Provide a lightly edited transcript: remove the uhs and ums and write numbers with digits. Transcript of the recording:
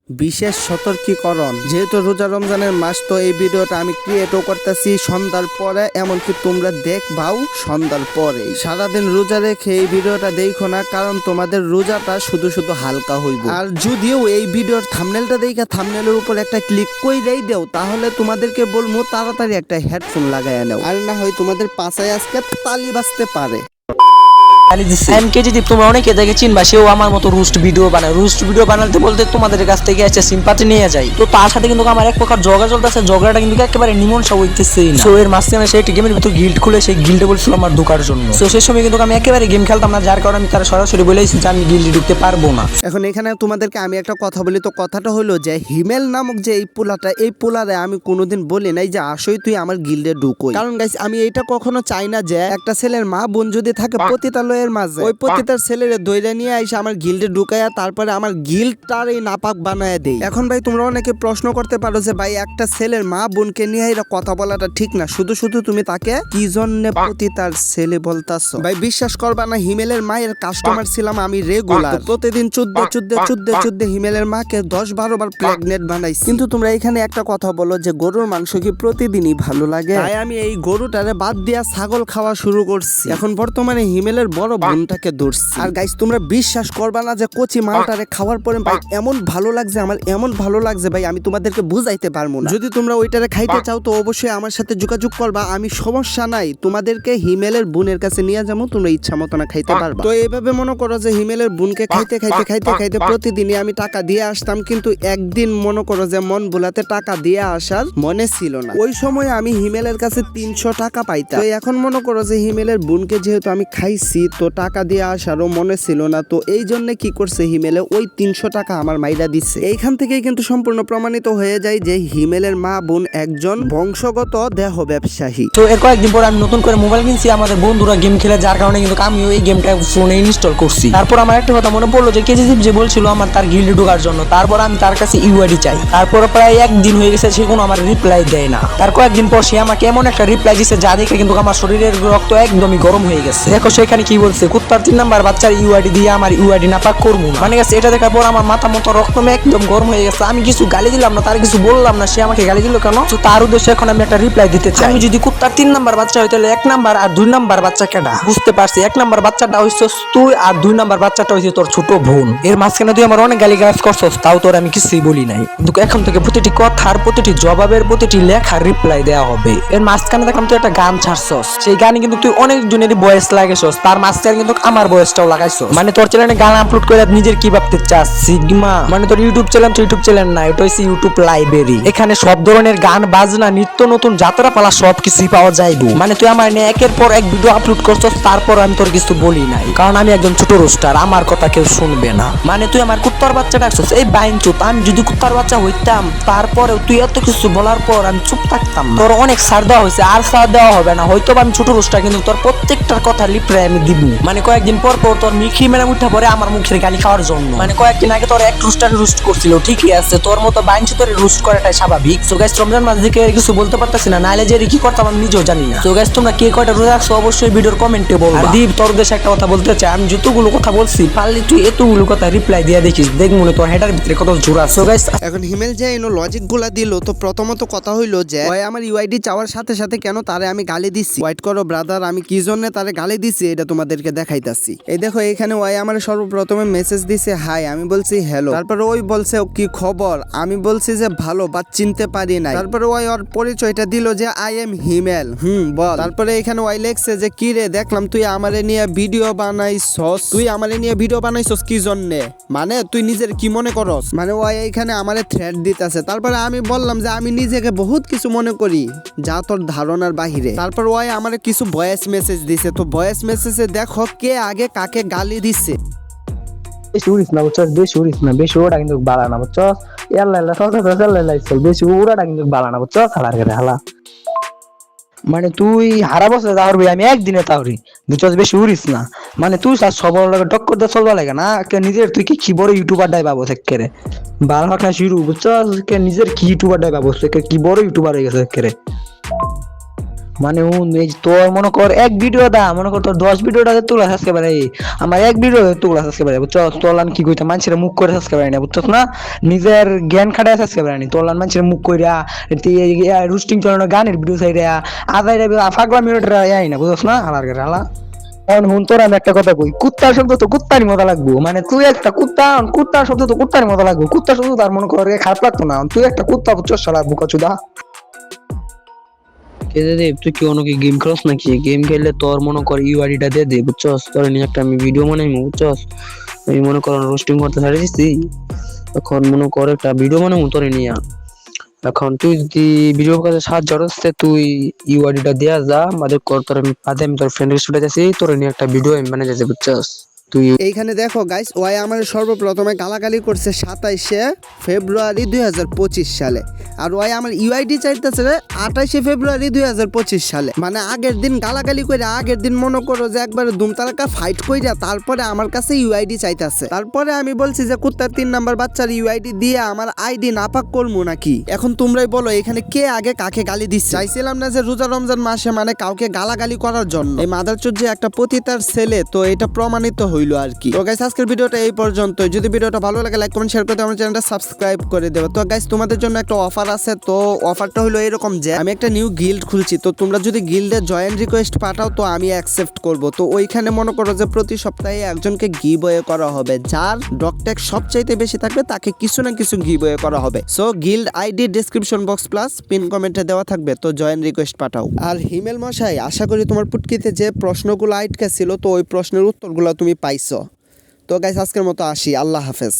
বিশেষ সতর্কীকরণ। যেহেতু রোজা রমজানের মাস, তো এই ভিডিওটা আমি ক্রিয়েটও করতেছি সন্ধ্যার পরে, এমনকি তোমরা দেখবাও সন্ধ্যার পরে। সারাদিন রোজা রেখে এই ভিডিওটা দেখো না, কারণ তোমাদের রোজাটা শুধু শুধু হালকা হইব। আর যদিও এই ভিডিওর থাম্বনেলটা দেখে থাম্বনেলের উপর একটা ক্লিক কইরাই দেও, তাহলে তোমাদেরকে বলবো তাড়াতাড়ি একটা হেডফোন লাগাইয়া নাও, আর না হয় তোমাদের পাছায় আজকে তালি বাজতে পারে। এমকে যদি তোমরা অনেকে দেখে চিনবা, সেও আমার মতো রুস্ট ভিডিও বানায়। রুস্ট ভিডিও বানাতে বলতে তোমাদের কাছ থেকে এসে সিম্পাতি নিয়ে যায়, তো তার সাথে কিন্তু আমার এক প্রকার ঝগড়া চলতেছে। ঝগড়াটা কিন্তু একেবারে মীমাংসা হইতেছেই না। সো এর মাঝখানে সে একটি গেমের ভিতর গিল্ড খুলে সেই গিল্ডে বলছিল আমার ঢোকার জন্য। তো সেই সময় কিন্তু আমি একেবারে গেম খেলতাম না, যার কারণে আমি তারা সরাসরি বলেছি যে আমি গিল্ডে ঢুকতে পারবো না। এখন এখানে তোমাদেরকে আমি একটা কথা বলি, তো কথাটা হলো যে হিমেল নামক যে এই পোলাটা, এই পোলারে আমি কোনোদিন বলি নাই যে আসই তুই আমার গিল্ডে ঢুকোই। কারণ গাইস, আমি এইটা কখনো চাই না যে একটা ছেলের মা বোন যদি থাকে পতিতালয়ের মাঝে, ওই পতিতার ছেলের দইরা নিয়ে আইসা আমার গিল্ডে ঢুকাইয়া তারপরে আমার গিল্ডটার এই নাপাক বানায় দেই। এখন ভাই তোমরা অনেকে প্রশ্ন করতে পারো যে ভাই একটা ছেলের মা বোনকে নিয়ে এরা কথা বলাটা ঠিক না, শুধু শুধু তুমি তাকে কি জন্য পতিতার ছেলে বলতাছো। ভাই বিশ্বাস করবা না, হিমেলের মায়ের কাস্টমার ছিলাম আমি রেগুলার। প্রতিদিন চুদ্দে হিমেলের মাকে 10-12 বার প্রেগনেন্ট বানাইছি। কিন্তু তোমরা এখানে একটা কথা বলো যে গরুর মাংস কি প্রতিদিনই ভালো লাগে? তাই আমি এই গরুটারে বাদ দিয়া ছাগল খাওয়া শুরু করছি। এখন বর্তমানে হিমেলের বড় বোনটাকে ধরছি। আর গাইস তোমরা বিশ্বাস করবা না যে কচি মালটারে খাওয়ার পরে ভাই এমন ভালো লাগছে, আমার এমন ভালো লাগছে ভাই আমি তোমাদেরকে বুঝাইতে পারবো না। যদি তোমরা ওইটারে খাইতে চাও তো অবশ্যই আমার সাথে যোগাযোগ করবা, আমি সমস্যা নাই, তোমাদেরকে হিমেলের বোনের কাছে নিয়ে যাবো, তোমরা ইচ্ছা মতো না খাইতে পারবা। তো এইভাবে মনে করো যে হিমেলের বোনকে খাইতে প্রতিদিনই আমি টাকা দিয়ে আসতাম, কিন্তু একদিন মনে করো যে মন ভোলাতে টাকা দিয়ে আসার মনে ছিল না। ওই সময় আমি হিমেলের কাছে 300 টাকা পাইতাম। তো এখন মনে করো যে হিমেলের বোনকে যেহেতু আমি খাইছি, তো টাকা দিয়ে আসারও মনে ছিল না, তো এই জন্য কি করছে হিমেলে ওই 300 টাকা আমার মাইরা দিচ্ছে। এইখান থেকেই কিন্তু সম্পূর্ণ প্রমাণিত হয়ে যায় যে হিমেলের মা বোন একজন বংশগত দেহ ব্যবসায়ী। তো এর কয়েকদিন পর আমি নতুন করে মোবাইল কিনছি, আমাদের বন্ধুরা গেম খেলে, যার কারণে কিন্তু আমিও এই গেমটা ফোনে ইনস্টল করছি। তারপর আমার একটা কথা মনে পড়লো যে কেজিজিপ যে বলছিল আমার তার গিল্ডে ঢোকার জন্য, তারপর আমি তার কাছে ইউআইডি চাই। তারপর প্রায় একদিন হয়ে গেছে, সে কোনো আমার রিপ্লাই দেয় না। তার কয়েকদিন পর সে আমাকে এমন একটা রিপ্লাই দিচ্ছে যা দেখে কিন্তু আমার শরীরের রক্ত একদমই গরম হয়ে গেছে। দেখো সেখানে কি বলছে, কুত্তার 3 নাম্বার বাচ্চার ইউআইডি দিয়ে আমার ইউআইডি না পাক করবো না। মানে গেছে এটা দেখার পর আমার মাথা মতো রক্ত একদম গরম হয়ে গেছে। আমি কিছু গালি দিলাম না, তার কিছু বললাম না, সে আমাকে গালি দিল কেন? তো তার উদ্দেশ্যে এখন আমি একটা রিপ্লাই দিতে চাই। আমি যদি কুত্তার 3 নাম্বার বাচ্চা হই, তাহলে 1 নাম্বার আর 2 নাম্বার বাচ্চা কেডা? বুঝতে পারছি, 1 নাম্বার বাচ্চাটা হইছস তুই, আর 2 নাম্বার বাচ্চাটা হইছে তোর ছোট বোন। এর মাঝখানে তুই আমার অনেক গালি গালাজ করছস, তাও তোর আমি কিছুই বলি নাই। কিন্তু এখন থেকে প্রতিটি কথার, প্রতিটি জবাবের, প্রতিটি লেখার রিপ্লাই দেওয়া হবে। এর মাঝখানে দেখলাম তুই একটা গান ছাড়ছস, সেই গানে কিন্তু তুই অনেক জনেরই ভয়েস লাগাইছস, তার মাঝখানে কিন্তু আমার ভয়েসটাও লাগাইছস। মানে তোর চ্যানেলে গান আপলোড করে নিজের কি ভাবতে চাস সিগমা? মানে তোর ইউটিউব চ্যানেল তো ইউটিউব চ্যানেল না, এটা হচ্ছে ইউটিউব লাইব্রেরি। এখানে সব ধরনের গান বাজনা, নিত্য নতুন যাত্রা পালা সবকিছুই পাওয়া যাইবো। মানে তুই আমার নিয়ে একের পর এক ভিডিও আপলোড করছস, তারপর আমি তোর কিছু বলি নাই, কারণ আমি একজন ছোট রোস্টার, আমার কথা কেউ শুনবে না। মানে তুই আমার কুত্তার বাচ্চা ডাকছস, এই বাইনচুত, আমি যদি কুত্তার বাচ্চা হইতাম তারপরেও তুই এত কিছু বলার পর আমি চুপ থাকতাম না। তোর অনেক ছাড় দেওয়া হয়েছে, আর ছাড় দেওয়া হবে না। হয়তো আমি ছোট রোস্টার, কিন্তু তোর প্রত্যেকটার কথা রিপ্লাই আমি দিব। মানে কয়েকদিন পর পর তোর মিখি মেরা উঠা পরে আমার মুখের গালি খাওয়ার জন্য। মানে কয়েকদিন আগে তোর এক রোস্টার রোস্ট করছিল, ঠিকই আছে, তোর মতো বাইনচুতের রোস্ট করাটাই স্বাভাবিক। সো গাইস, রমজান মাস থেকে কিছু বলতে পারতাছি না, নাইলে যে কি করতাম আমি নিজেও জানি না। সো গাইস, তোমরা কে কয়টা রোজা রাখছো অবশ্যই ভিডিওর কমেন্টে বলবা। আর দীপ, তোর দেশে একটা কথা বলতে চাই, আমি যতগুলো কথা বলছি পারলে তুই এতগুলো কথা রিপ্লাই দিয়ে দেখিস, দেখ মনে তোর হেডার ভিতরে কত জোর আছে। সো গাইস, এখন হিমেল যে এনো লজিক গুলা দিল, তো প্রথমত কথা হইলো যে ওই আমার ইউআইডি চাওয়ার সাথে সাথে কেন তারে আমি গালি দিছি। ওয়েট করো ব্রাদার, আমি কি জন্য তারে গালি দিছি এটা তোমাদেরকে দেখাইতাছি। এই দেখো এখানে ওই আমার সর্বপ্রথমে মেসেজ দিছে হাই, আমি বলছি হ্যালো। তারপরে ওই বলছে কি খবর, আমি বলছি যে ভালো, বাট চিনতে পারি নাই। তারপরে ওই ওর পরিচয়টা দিল যে আই এম হিমেল। বল। তারপরে এখানে ওই লেখছে যে কি রে, দেখলাম তুই আমারে নিয়ে ভিডিও বানাইছস, কি জন্যে? মানে তুই নিজের কি মনে করস? মানে ওই এখানে আমারে থ্রেট দিতেছে। তারপরে আমি বললাম যে আমি নিজেকে বহুত কিছু মনে করি যা তোর ধারণার বাহিরে। তারপর ওই আমারে কিছু ভয়েস মেসেজ দিছে, তো ভয়েস মেসেজে দেখো কে আগে কাকে গালি দিছে। বেশি উড়িস না বুঝছস, বেশি উড়িস না, বেশি ওটা কিন্তু বালা না বুঝছস। বেশি উড়াটা কিন্তু বালা না বুঝছস, হালার করে হালা। মানে তুই হারা বছর তাহরবি, আমি একদিনে তাহরি বুঝছস, বেশি উড়িস না। মানে তুই সবার লাগে টক্কর দিয়ে চলবা লাগে না, নিজের তুই কি বড় ইউটিউবার ডাই পাবো থেকে রে, বাল হাঁটা শুরু বুঝছস, নিজের কি ইউটিউবার ডাই পাবো কি বড় ইউটিউবার হয়ে গেছে রে। মানে এই যে তোর মনে কর এক ভিডিও দা মনে কর তোর 10 ভিডিওটা তোলা সাবস্ক্রাইবার আমার এক ভিডিও তোলা সাবস্ক্রাইবার বুঝছস তোলান কি কইতা মানুষের মুখ করে সাবস্ক্রাইবার না বুঝছস না নিজের জ্ঞান খাটায় সাবস্ক্রাইবার নি তোলান মানুষের মুখ কইরা রুস্টিং চালানো গানের ভিডিও চাইরা আদাই ফাগলামি ওটা আই না বুঝছস না হালার করে হালা এখন হুন তোর আমি একটা কথা কই কুত্তার শব্দ তো কুত্তারই মজা লাগবো মানে তুই একটা কুত্তার শব্দ তো কুত্তারই মজা লাগবো কুত্তার শব্দ তার মনে কর খারাপ লাগতো না তুই একটা কুত্তা বুঝছস শালা বুকাচুদা কেদেব তুই কি অনেকে গেম খেলস নাকি? গেম খেললে তোর মনে কর ইউআইডিটা দিয়ে দে বুঝছস, তোর নিয়ে একটা আমি ভিডিও বানাইমু বুঝছস। আমি মনে কর রোস্টিং করতে ছাড়ে দিচ্ছি, এখন মনে কর একটা ভিডিও বানাইমু তোরে নিয়ে। এখন তুই যদি ভিডিও কাজে সাহায্য করতে তুই ইউআইডিটা দিয়া যা আমাদের কর, তোর আমি তোর ফ্রেন্ড লিস্টে যাচ্ছি, তোরে নিয়ে একটা ভিডিও আমি বানাই যাচ্ছি বুঝছস। তুই এইখানে দেখো গাইস ওয়াই আমার সর্বপ্রথমে গালাগালি করছে 27শে ফেব্রুয়ারি 2025 সালে, আর ওয়াই আমার ইউআইডি চাইতেছে 28শে ফেব্রুয়ারি 2025 সালে। মানে আগের দিন গালাগালি করে আগের দিন মনে করো যে একবারে দুমতালাকা ফাইট কইরা তারপরে আমার কাছে ইউআইডি চাইতেছে। তারপরে আমি বলছি যে কুত্তার 3 নাম্বার বাচ্চার ইউআইডি দিয়ে আমার আইডি নাপাক করবো নাকি। এখন তোমরাই বলো এখানে কে আগে কাকে গালি দিচ্ছে? চাইছিলাম না যে রোজা রমজান মাসে মানে কাউকে গালাগালি করার জন্য, এই মাদারচোদ যে একটা পতিতার ছেলে, তো এটা প্রমাণিত হইলো আর কি। তো গাইস আজকের ভিডিওটা এই পর্যন্ত। যদি ভিডিওটা ভালো লাগে লাইক কমেন্ট শেয়ার করতে আমার চ্যানেলটা সাবস্ক্রাইব করে দেবে। তো গাইস তোমাদের জন্য একটা অফার আছে, তো অফারটা হলো এরকম যে আমি একটা নিউ গিল্ড খুলছি, তো তোমরা যদি গিল্ডে জয়েন রিকোয়েস্ট পাঠাও তো আমি অ্যাকসেপ্ট করব। তো ওইখানে মনে করো যে প্রতি সপ্তাহে একজনকে গিভওয়ে করা হবে, যার ডকট্যাগ সবচাইতে বেশি থাকবে তাকে কিছু না কিছু গিভওয়ে করা হবে। So guild ID description box plus pin কমেন্টে দেওয়া থাকবে, তো জয়েন রিকোয়েস্ট পাঠাও। আর হিমেল মশাই আশা করি তোমার পুটকিতে যে প্রশ্নগুলো আটকে ছিল তো ওই প্রশ্নের উত্তরগুলো তুমি পাইছো। তো গাইস আজকের মতো আসি, আল্লাহ হাফেজ।